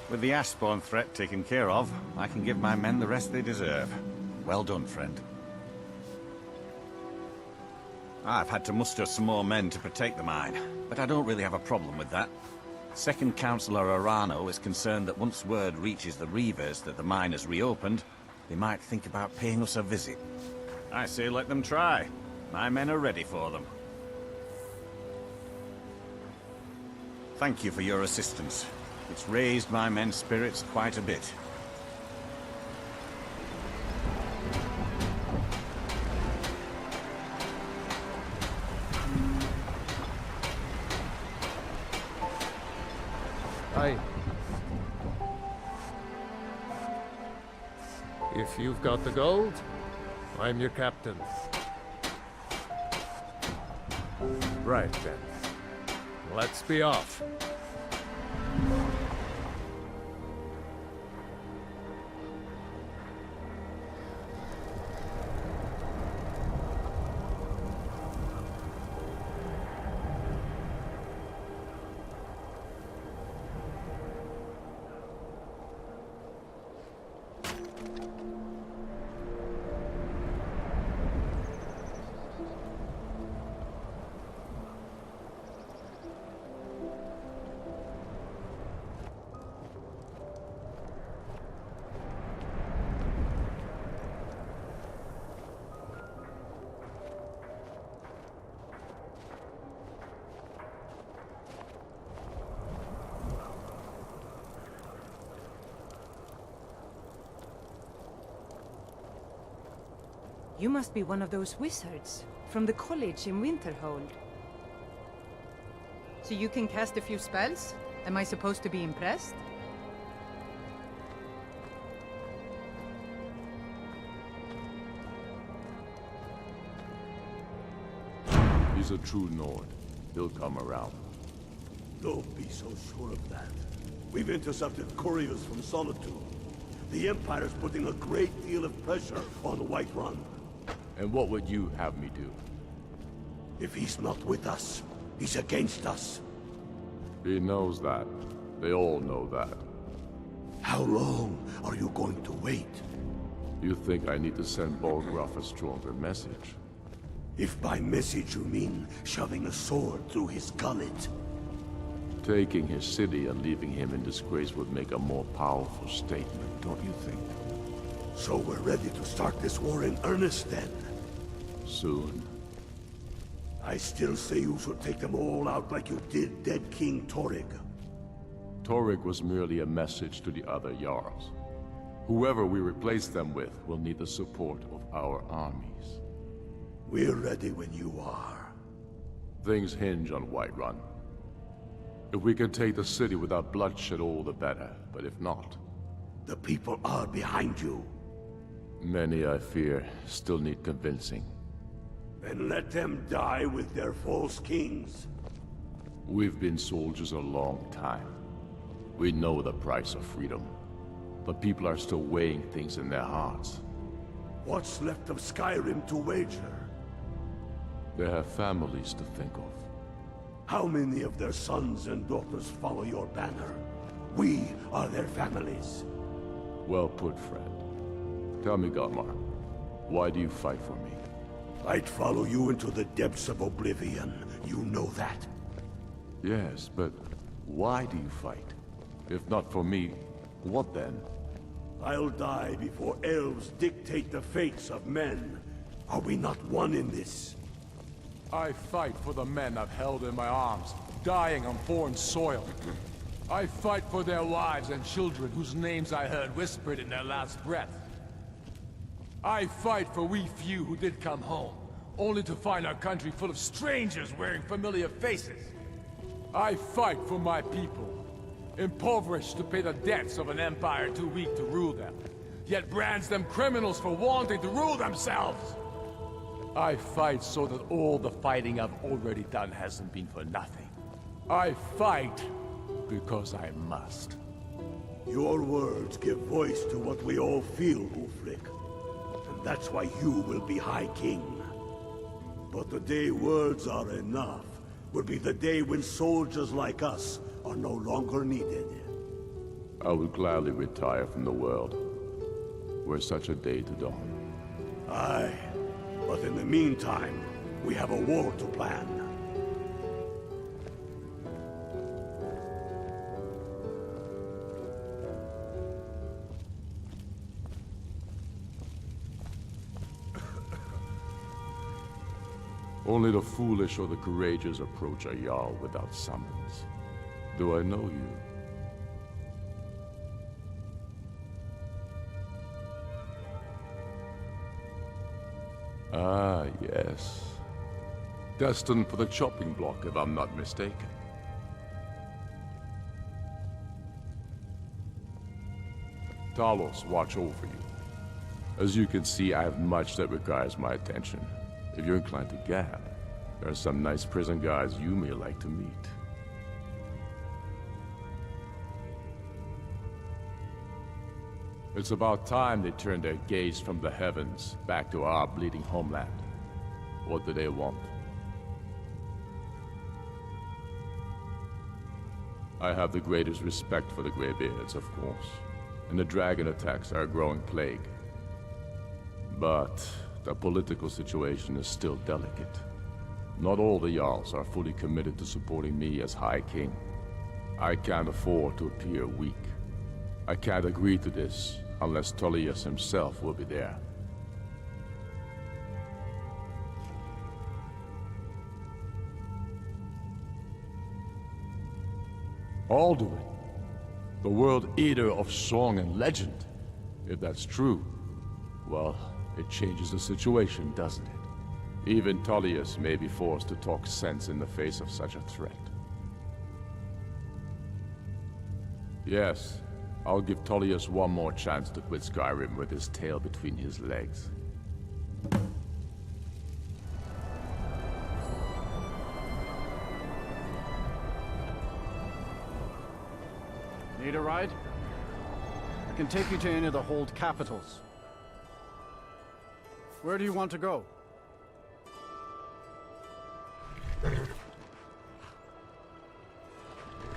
With the Ashbourne threat taken care of, I can give my men the rest they deserve. Well done, friend. I've had to muster some more men to protect the mine, but I don't really have a problem with that. Second Councillor Arano is concerned that once word reaches the Reavers that the mine has reopened, they might think about paying us a visit. I say let them try. My men are ready for them. Thank you for your assistance. It's raised my men's spirits quite a bit. Aye. If you've got the gold, I'm your captain. Right then. Let's be off. You must be one of those wizards from the college in Winterhold. So you can cast a few spells? Am I supposed to be impressed? He's a true Nord. He'll come around. Don't be so sure of that. We've intercepted couriers from Solitude. The Empire's putting a great deal of pressure on Whiterun. And what would you have me do? If he's not with us, he's against us. He knows that. They all know that. How long are you going to wait? You think I need to send Bolgraf a stronger message? If by message you mean shoving a sword through his gullet. Taking his city and leaving him in disgrace would make a more powerful statement, don't you think? So we're ready to start this war in earnest then? Soon. I still say you should take them all out like you did dead King Torrig. Torrig was merely a message to the other Jarls. Whoever we replace them with will need the support of our armies. We're ready when you are. Things hinge on Whiterun. If we can take the city without bloodshed, all the better. But if not... The people are behind you. Many, I fear, still need convincing. Then let them die with their false kings. We've been soldiers a long time. We know the price of freedom. But people are still weighing things in their hearts. What's left of Skyrim to wager? They have families to think of. How many of their sons and daughters follow your banner? We are their families. Well put, friend. Tell me, Galmar, why do you fight for me? I'd follow you into the depths of oblivion. You know that. Yes, but why do you fight? If not for me, what then? I'll die before elves dictate the fates of men. Are we not one in this? I fight for the men I've held in my arms, dying on foreign soil. I fight for their wives and children whose names I heard whispered in their last breath. I fight for we few who did come home, only to find our country full of strangers wearing familiar faces. I fight for my people, impoverished to pay the debts of an empire too weak to rule them, yet brands them criminals for wanting to rule themselves. I fight so that all the fighting I've already done hasn't been for nothing. I fight because I must. Your words give voice to what we all feel, Ulfric. And that's why you will be High King. But the day words are enough will be the day when soldiers like us are no longer needed. I would gladly retire from the world, were such a day to dawn. Aye, but in the meantime, we have a war to plan. Only the foolish or the courageous approach a Jarl without summons. Do I know you? Ah, yes. Destined for the chopping block, if I'm not mistaken. Talos, watch over you. As you can see, I have much that requires my attention. If you're inclined to gab, there are some nice prison guards you may like to meet. It's about time they turned their gaze from the heavens back to our bleeding homeland. What do they want? I have the greatest respect for the Greybeards, of course, and the dragon attacks are a growing plague. But the political situation is still delicate. Not all the Jarls are fully committed to supporting me as High King. I can't afford to appear weak. I can't agree to this unless Tullius himself will be there. Alduin, the World Eater of song and legend. If that's true, well, it changes the situation, doesn't it? Even Tullius may be forced to talk sense in the face of such a threat. Yes, I'll give Tullius one more chance to quit Skyrim with his tail between his legs. Need a ride? I can take you to any of the hold capitals. Where do you want to go?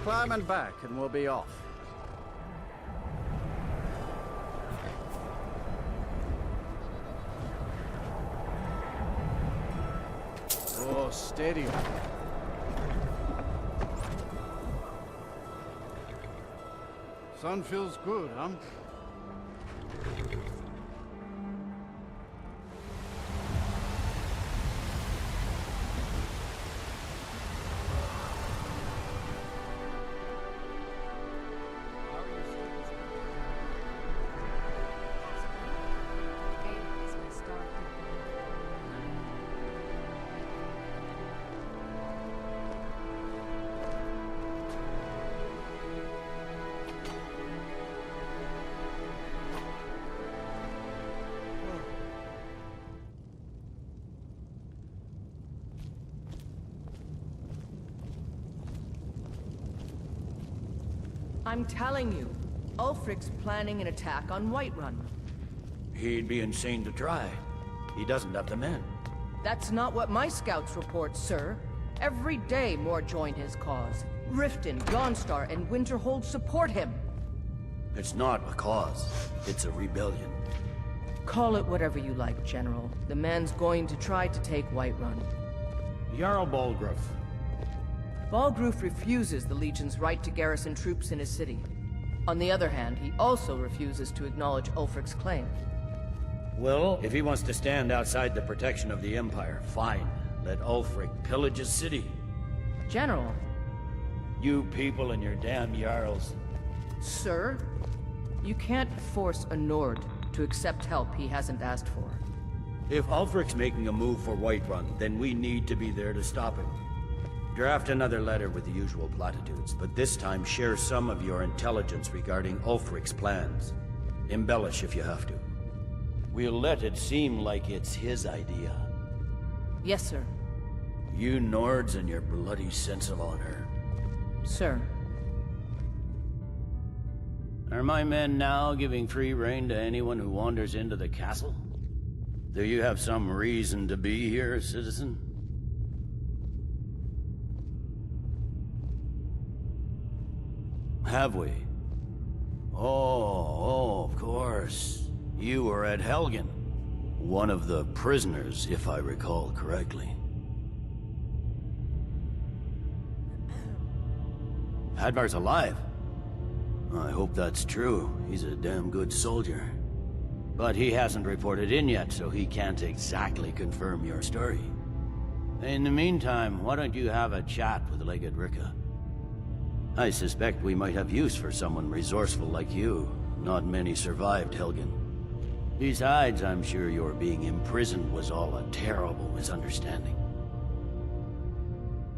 Climb and back, and we'll be off. Oh, steady. Sun feels good, huh? I'm telling you, Ulfric's planning an attack on Whiterun. He'd be insane to try. He doesn't have the men. That's not what my scouts report, sir. Every day more join his cause. Riften, Dawnstar, and Winterhold support him. It's not a cause. It's a rebellion. Call it whatever you like, General. The man's going to try to take Whiterun. Jarl Balgruuf. Balgruuf refuses the Legion's right to garrison troops in his city. On the other hand, he also refuses to acknowledge Ulfric's claim. Well, if he wants to stand outside the protection of the Empire, fine. Let Ulfric pillage his city. General. You people and your damn Jarls. Sir, you can't force a Nord to accept help he hasn't asked for. If Ulfric's making a move for Whiterun, then we need to be there to stop him. Draft another letter with the usual platitudes, but this time share some of your intelligence regarding Ulfric's plans. Embellish if you have to. We'll let it seem like it's his idea. Yes, sir. You Nords and your bloody sense of honor. Sir. Are my men now giving free rein to anyone who wanders into the castle? Do you have some reason to be here, citizen? Have we? Oh, of course. You were at Helgen. One of the prisoners, if I recall correctly. Hadvar's alive. I hope that's true. He's a damn good soldier. But he hasn't reported in yet, so he can't exactly confirm your story. In the meantime, why don't you have a chat with Legate Ricka? I suspect we might have use for someone resourceful like you. Not many survived Helgen. Besides, I'm sure your being imprisoned was all a terrible misunderstanding.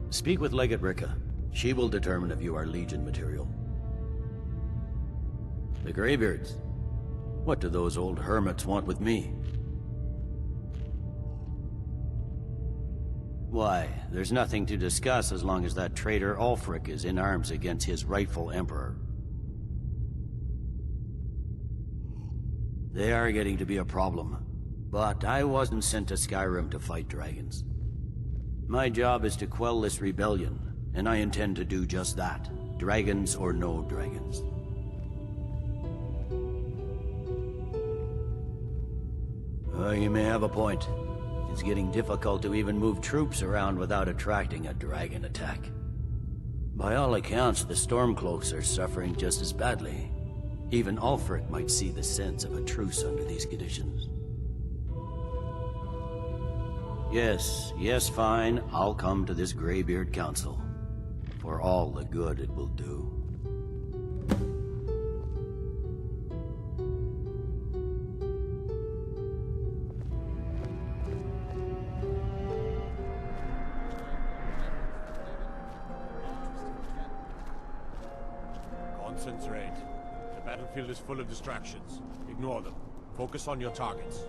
Speak with Legate Ricka. She will determine if you are Legion material. The Greybeards. What do those old hermits want with me? Why, there's nothing to discuss as long as that traitor Ulfric is in arms against his rightful emperor. They are getting to be a problem, but I wasn't sent to Skyrim to fight dragons. My job is to quell this rebellion, and I intend to do just that, dragons or no dragons. You may have a point. It's getting difficult to even move troops around without attracting a dragon attack. By all accounts, the Stormcloaks are suffering just as badly. Even Ulfric might see the sense of a truce under these conditions. Yes, fine. I'll come to this Greybeard Council. For all the good it will do. Concentrate. The battlefield is full of distractions. Ignore them. Focus on your targets.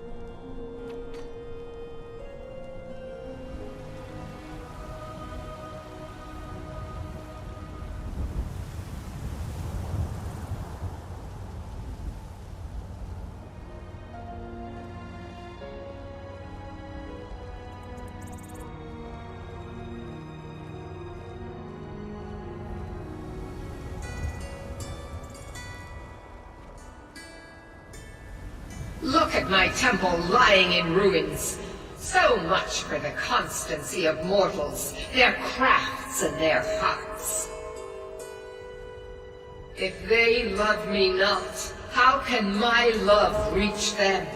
Look at my temple lying in ruins. So much for the constancy of mortals, their crafts and their hearts. If they love me not, how can my love reach them?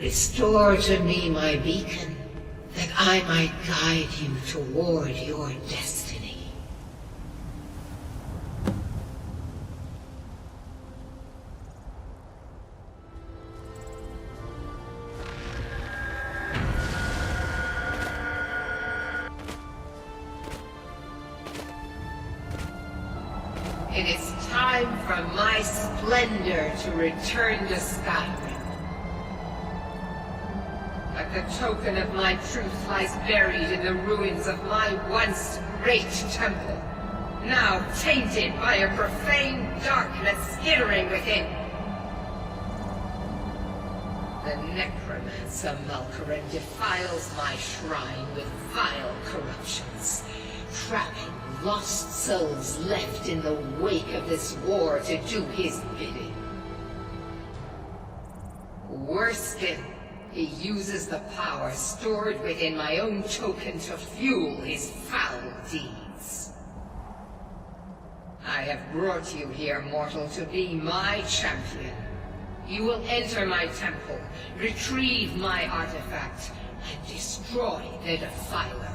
Restore to me my beacon, that I might guide you toward your destiny. It is time for my splendor to return to Skyrim. But the token of my truth lies buried in the ruins of my once great temple, now tainted by a profane darkness skittering within. The necromancer Malkaran defiles my shrine with vile corruptions, trapping lost souls left in the wake of this war to do his bidding. Worse still, he uses the power stored within my own token to fuel his foul deeds. I have brought you here, mortal, to be my champion. You will enter my temple, retrieve my artifact, and destroy the Defiler.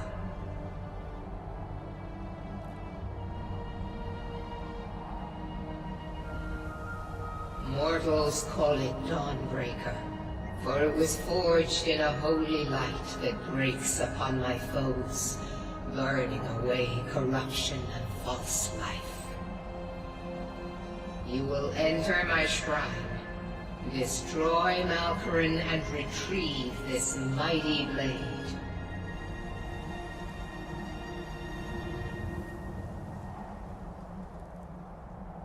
Mortals call it Dawnbreaker. For it was forged in a holy light that breaks upon my foes, burning away corruption and false life. You will enter my shrine, destroy Malkoran, and retrieve this mighty blade.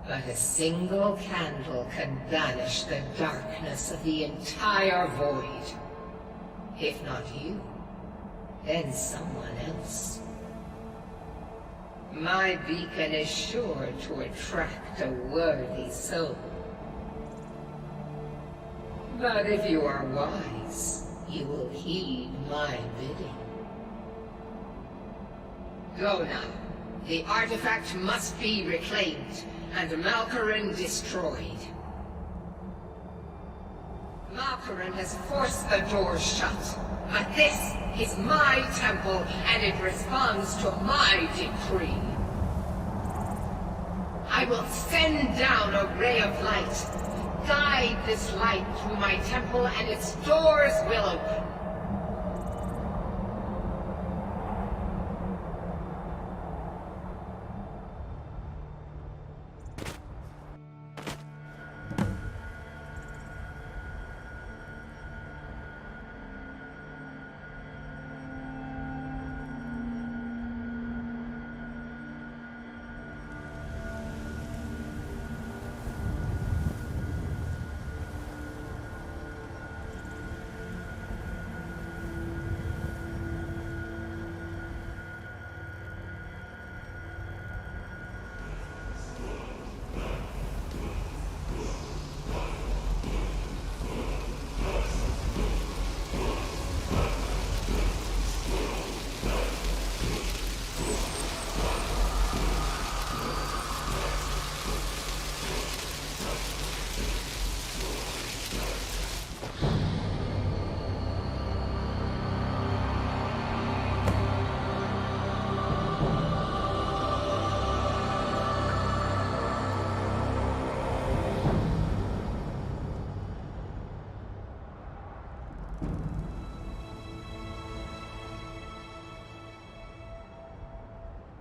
But a single candle can banish the darkness of the entire void. If not you, then someone else. My beacon is sure to attract a worthy soul. But if you are wise, you will heed my bidding. Go now. The artifact must be reclaimed, and Malkoran destroyed. Malkoran has forced the doors shut, but this is my temple, and it responds to my decree. I will send down a ray of light, guide this light through my temple, and its doors will open.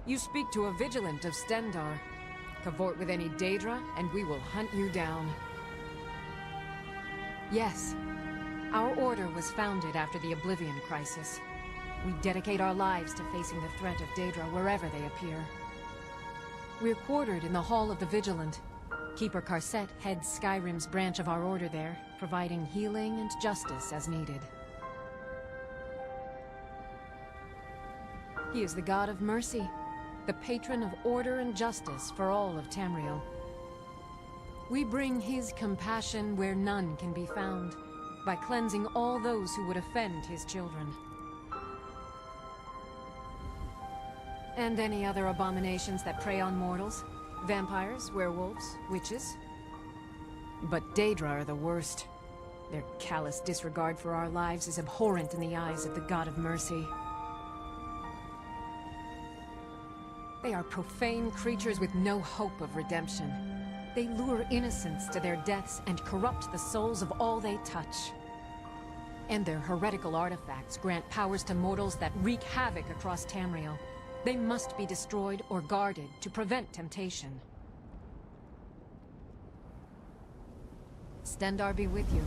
You speak to a vigilant of Stendarr. Cavort with any Daedra, and we will hunt you down. Yes. Our order was founded after the Oblivion Crisis. We dedicate our lives to facing the threat of Daedra wherever they appear. We're quartered in the Hall of the Vigilant. Keeper Karset heads Skyrim's branch of our order there, providing healing and justice as needed. He is the god of mercy, the patron of order and justice for all of Tamriel. We bring his compassion where none can be found, by cleansing all those who would offend his children. And any other abominations that prey on mortals. Vampires, werewolves, witches. But Daedra are the worst. Their callous disregard for our lives is abhorrent in the eyes of the God of Mercy. They are profane creatures with no hope of redemption. They lure innocents to their deaths and corrupt the souls of all they touch. And their heretical artifacts grant powers to mortals that wreak havoc across Tamriel. They must be destroyed or guarded to prevent temptation. Stendarr be with you.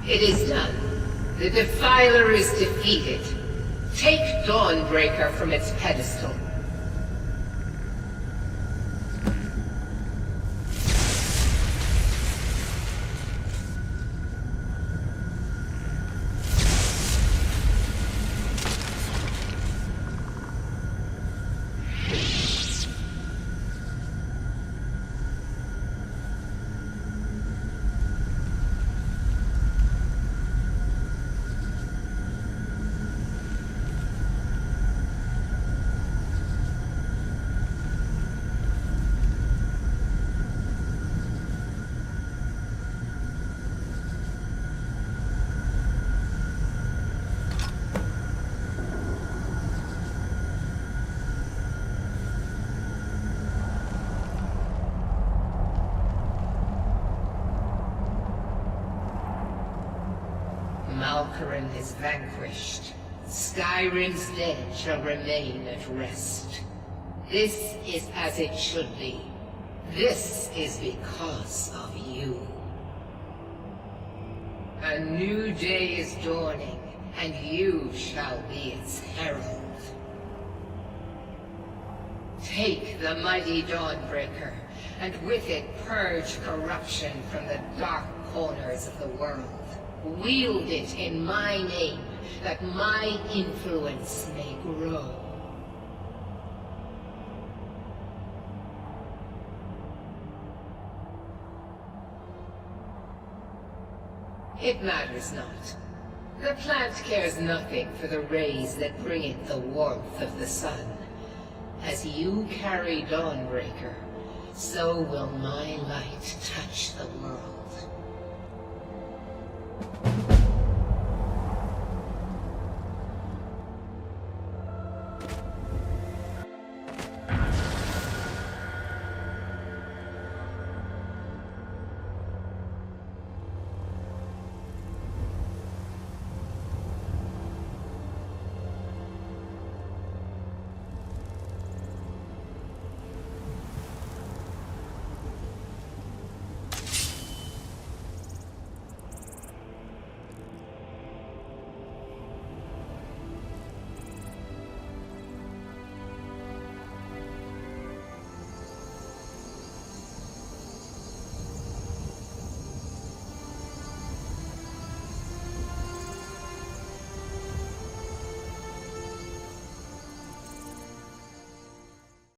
It is done. The Defiler is defeated. Take Dawnbreaker from its pedestal. Malkoran is vanquished. Skyrim's dead shall remain at rest. This is as it should be. This is because of you. A new day is dawning, and you shall be its herald. Take the mighty Dawnbreaker, and with it purge corruption from the dark corners of the world. Wield it in my name, that my influence may grow. It matters not. The plant cares nothing for the rays that bring it the warmth of the sun. As you carry Dawnbreaker, so will my light touch the world.